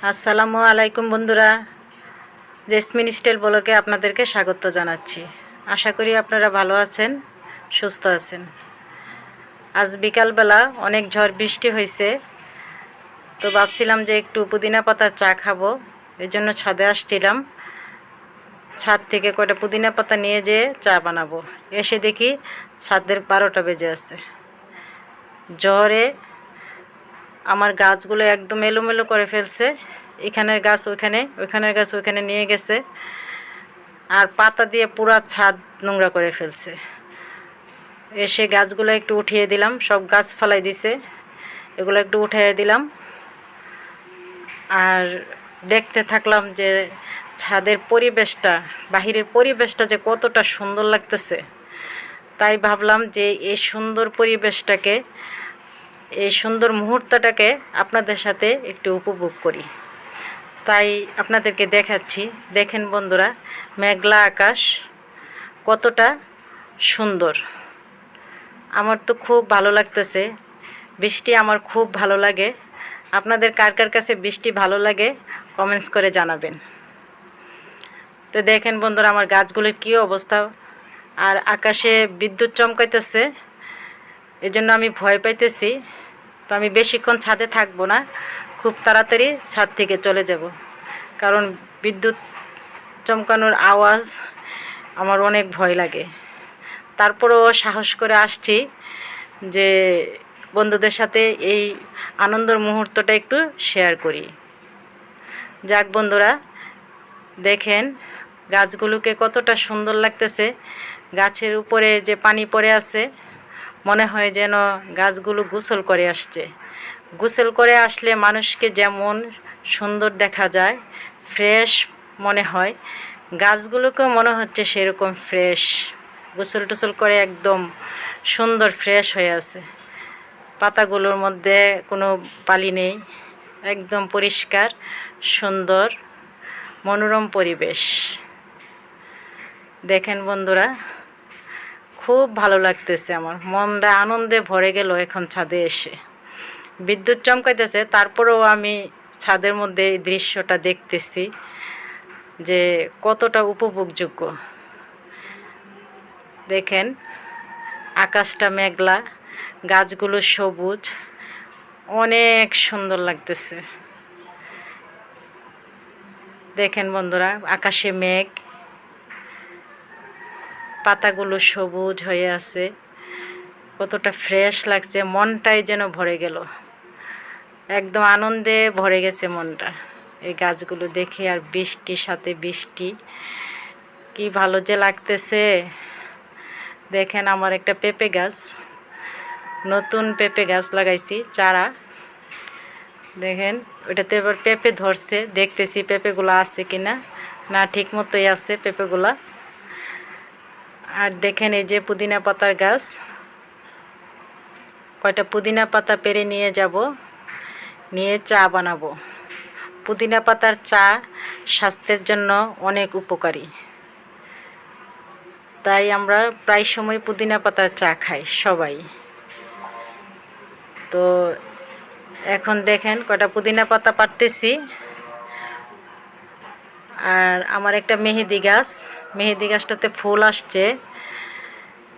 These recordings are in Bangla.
আসসালামু আলাইকুম বন্ধুরা, জেসমিন স্টাইল ব্লগে আপনাদেরকে স্বাগত জানাচ্ছি। আশা করি আপনারা ভালো আছেন, সুস্থ আছেন। আজ বিকালবেলা অনেক ঝড় বৃষ্টি হয়েছে, তো ভাবছিলাম যে একটু পুদিনা পাতার চা খাবো। এই জন্য ছাদে আসছিলাম। ছাদ থেকে কয়টা পুদিনা পাতা নিয়ে যেয়ে চা বানাবো। এসে দেখি ছাদের 12টা বেজে আছে। ঝড়ে আমার গাছগুলো একদম এলোমেলো করে ফেলছে। এখানের গাছ ওইখানে, ওইখানের গাছ ওইখানে নিয়ে গেছে, আর পাতা দিয়ে পুরা ছাদ নোংরা করে ফেলছে। এসে গাছগুলো একটু উঠিয়ে দিলাম, সব গাছ ফালাই দিছে, এগুলো একটু উঠিয়ে দিলাম। আর দেখতে থাকলাম যে ছাদের পরিবেশটা, বাহিরের পরিবেশটা যে কতটা সুন্দর লাগতেছে। তাই ভাবলাম যে এই সুন্দর পরিবেশটাকে, এই সুন্দর মুহূর্তটাকে আপনাদের সাথে একটু উপভোগ করি। তাই আপনাদেরকে দেখাচ্ছি। দেখেন বন্ধুরা, মেঘলা আকাশ কতটা সুন্দর। আমার তো খুব ভালো লাগতেছে। বৃষ্টি আমার খুব ভালো লাগে। আপনাদের কার কার কাছে বৃষ্টি ভালো লাগে কমেন্টস করে জানাবেন। তো দেখেন বন্ধুরা, আমার গাছগুলির কী অবস্থা। আর আকাশে বিদ্যুৎ চমকাইতেছে, এজন্য আমি ভয় পাইতেছি। তো আমি বেশিক্ষণ ছাদে থাকবো না, খুব তাড়াতাড়ি ছাদ থেকে চলে যাব, কারণ বিদ্যুৎ চমকানোর আওয়াজ আমার অনেক ভয় লাগে। তারপরেও সাহস করে আসছি যে বন্ধুদের সাথে এই আনন্দের মুহূর্তটা একটু শেয়ার করি। যাক বন্ধুরা, দেখেন গাছগুলোকে কতটা সুন্দর লাগতেছে। গাছের উপরে যে পানি পড়ে আছে, মনে হয় যেন গাছগুলো গোসল করে আসছে। গোসল করে আসলে মানুষকে যেমন সুন্দর দেখা যায়, ফ্রেশ মনে হয়, গাছগুলোকেও মনে হচ্ছে সেরকম ফ্রেশ। গোসল টোসল করে একদম সুন্দর ফ্রেশ হয়ে আছে। পাতাগুলোর মধ্যে কোনো বালি নেই, একদম পরিষ্কার সুন্দর মনোরম পরিবেশ। দেখেন বন্ধুরা, খুব ভালো লাগতেছে, আমার মনটা আনন্দে ভরে গেল এখন ছাদে এসে। বিদ্যুৎ চমকাইতেছে, তারপরেও আমি ছাদের মধ্যে এই দৃশ্যটা দেখতেছি যে কতটা উপভোগযোগ্য। দেখেন আকাশটা মেঘলা, গাছগুলো সবুজ, অনেক সুন্দর লাগতেছে। দেখেন বন্ধুরা, আকাশে মেঘ, পাতাগুলো সবুজ হয়ে আছে, কতটা ফ্রেশ লাগছে। মনটাই যেন ভরে গেল, একদম আনন্দে ভরে গেছে মনটা এই গাছগুলো দেখে। আর বৃষ্টির সাথে বৃষ্টি, কি ভালো যে লাগতেছে। দেখেন আমার একটা পেঁপে গাছ, নতুন পেঁপে গাছ লাগাইছি চারা। দেখেন ওইটাতে এবার পেঁপে ধরছে, দেখতেছি পেঁপেগুলো আছে কিনা। না, ঠিক মতোই আছে পেঁপেগুলা। আর দেখেন এই যে পুদিনা পাতার গাছ, কয়টা পুদিনা পাতা পেরে নিয়ে যাব, নিয়ে চা বানাবো। পুদিনা পাতার চা স্বাস্থ্যের জন্য অনেক উপকারী, তাই আমরা প্রায় সময় পুদিনা পাতার চা খাই সবাই। তো এখন দেখেন কয়টা পুদিনা পাতা পাড়তেছি। আর আমার একটা মেহেদি গাছ, মেহেদি গাছটাতে ফুল আসছে।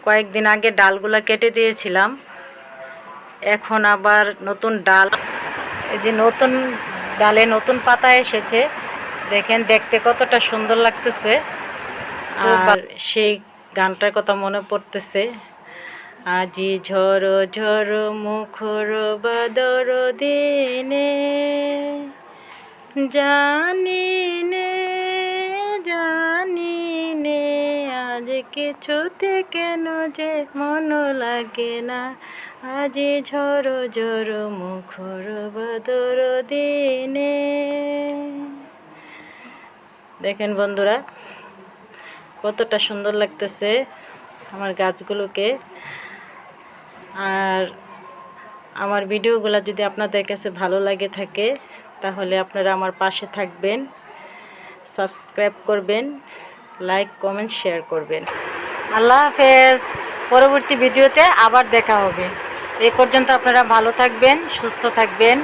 কয়েকদিন আগে ডালগুলা কেটে দিয়েছিলাম, এখন আবার নতুন ডাল, এই যে নতুন ডালে নতুন পাতা এসেছে। দেখেন দেখতে কতটা সুন্দর লাগতেছে। আর সেই গানটার কথা মনে পড়তেছে, আজি ঝড়ো ঝড়ো মুখর বাদর দিনে, জানি নে জানি নে আজ কিছুতে কেন যে মন লাগে না, আজি ঝড়ো ঝড়ো মুখর বাদর দিনে। দেখেন বন্ধুরা, কতটা সুন্দর লাগতেছে আমার গাছগুলোকে। আর আমার ভিডিওগুলো যদি আপনাদের কাছে ভালো লাগে থাকে, তাহলে আপনারা আমার পাশে থাকবেন, সাবস্ক্রাইব করবেন, লাইক কমেন্ট শেয়ার করবেন। আল্লাহ হাফেজ। পরবর্তী ভিডিওতে আবার দেখা হবে। এই পর্যন্ত আপনারা ভালো থাকবেন, সুস্থ থাকবেন।